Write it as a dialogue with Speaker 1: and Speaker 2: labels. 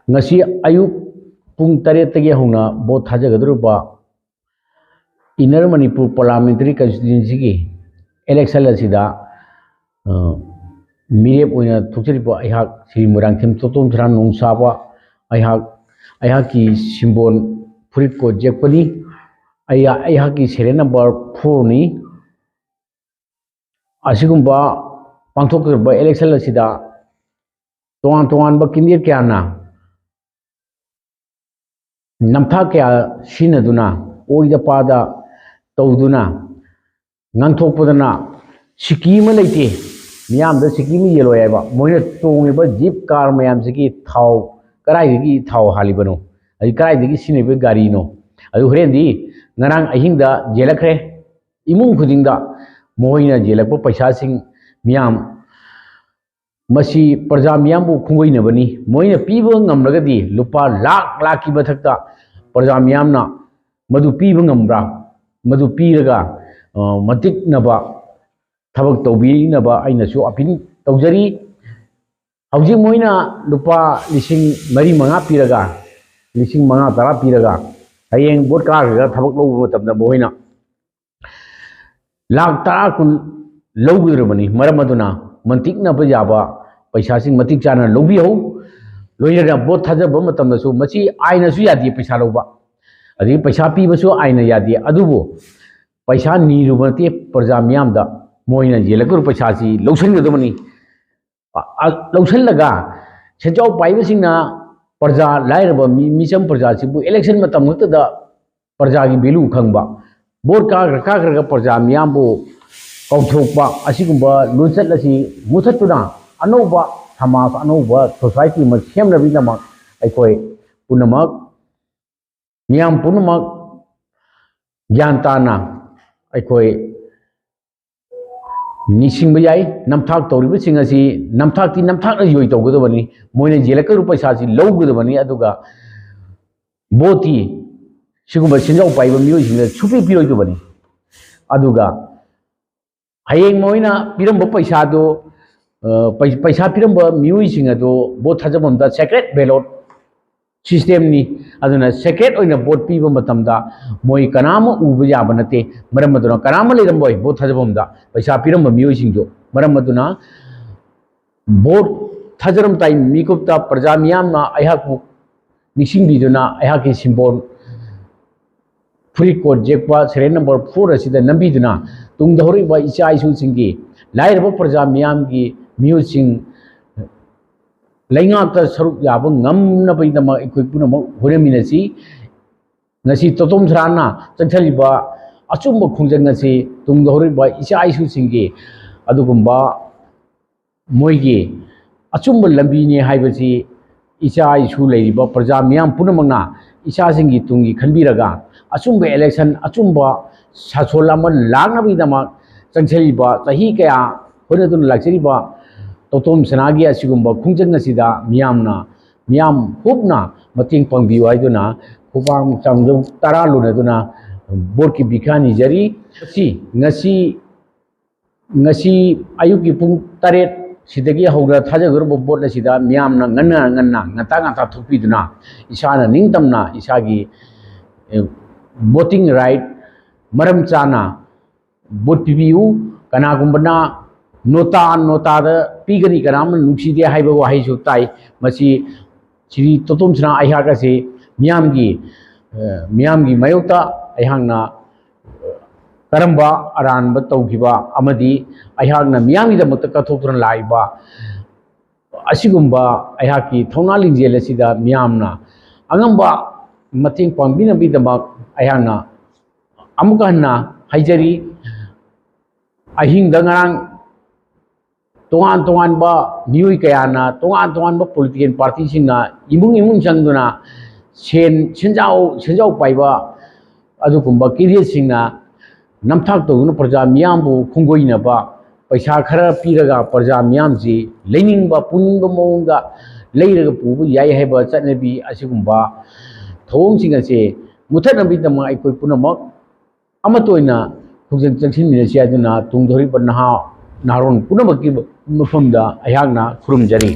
Speaker 1: ngasi ayuk pung taret tagi hona bot thaja gadruba Inner Manipur Parliamentary Constituency ki election asida mirep oina thukcharipa ayhak Sri Murangthim Totom Thran Nungsaba ayhak ki simbon furit ko jekpani ayhak ki serial number 4 ni asigumba pangthokba election asida tongan ba kindir kyana namtha kya sinaduna oida pada tawduna ngangthokpadana sikima leite miyam da sikimi yelo yaba moina tongiba jeep car mayam siki thau karai gi thau halibano ai karai gi sinebe gari no adu horendi ngarang ahinda jelakre imung khudingda moina jelakpa paisa sing miyam masi parja miyam bu khungoi bani moina piba ngamragadi lupa lakh ki bathakta parja miyam na madu piba ngamra madu piraga matik naba thabak tawbi naba aina su apin tawjari hauji moina lupa lising mari manga piraga lising manga tara piraga hayeng bot ka ga thabak lo matam na boina lakh tara kun logirmani maramaduna mantik na pajaba paisa sing matik chana lobi ho loiraga bot thajaba matam na su machi aina su yadi paisa loba adi paisa pi basu aina yadi adubo paisa ni rubati parja miyam da moina jelakur paisa si lawsan gadamani lawsan laga senjau pai basing na parja lairaba misam parja si bu election matam ngata da parja gi belu khangba bor ka parja miyam bu kauthokpa asigumba lunchat lasi muthatuna anoba samas anoba society ma semrabi namak aikoi punamak miyam punamak gyantana aikoi nisingba yai namthak tawriba singasi namthak na yoi tawgadabani moina jelakaru paisa si lawgadabani aduga boti sigumba sinjau paiba miyoi singa supi piroidabani aduga hayeng moina piramba paisa do paisa piramba miyoi singa do bot thajabamda secret ballot system ni aduna secret oina bot piba matamda moi kanama uba yaba nate maramaduna kanama leiramboi bot thajabamda paisa piramba miyoi singdo maramaduna bot thajaram tai mikupta parja miyamna ayhaku nisingduna ayhaki simbol free code jekpa serial number 4 asida nambiduna tungdahori ba icha isu singi lairaba parja miyam gi miyoi sing laingakta saruk yaba ngamna baidama ikoi punama horeminasi ngasi totom thrana changthaliba achumba khungjang ngasi tungdahori ba icha isu singi adugumba moigi achumba lambi ni haibasi icha isu leiriba parja miyam punamangna icha singi tungi khanbiraga achumba election achumba sasol ama langna baidama changthaliba tahi kaya honadun laksariba totom sanagi asigumba khungjang asida miyam hubna mating pangbiu haiduna khubang chamjong tara lunaduna borki bikhani jari ngasi ayuki pung taret sidagi haugra thajagarba bot asida miyamna nganna ngata thupiduna isana ningtamna isagi voting right maram chana bot pibiu kanagumbana nota da pigani kanam nuksi de haiba wahai su tai masi siri totom sna ayhaga se miyamgi mayota ayhangna karamba aran ba tawgiba amadi ayhagna miyamgi da mutta kathokran laiba asigumba ayhaki thona lingjel asida miyamna angamba mating pangbina bidama ayhangna amukana haijari ahingda ngarang tongan ba miyoi kayana tongan ba political party singna imung sangduna senjau paiba adugumba kiriye singna namthak tawduna parja miyam bu khungoina ba paisa khara piraga parja miyam ji lening ba puningba mongda leiraga pubu yai haiba chatnabi asigumba thong singa se muthatnabi dama aikoi punamak amatoina khungjang changsin minasi aduna tungdhori ba naharon punamaki mafamda ayhagna khurumjari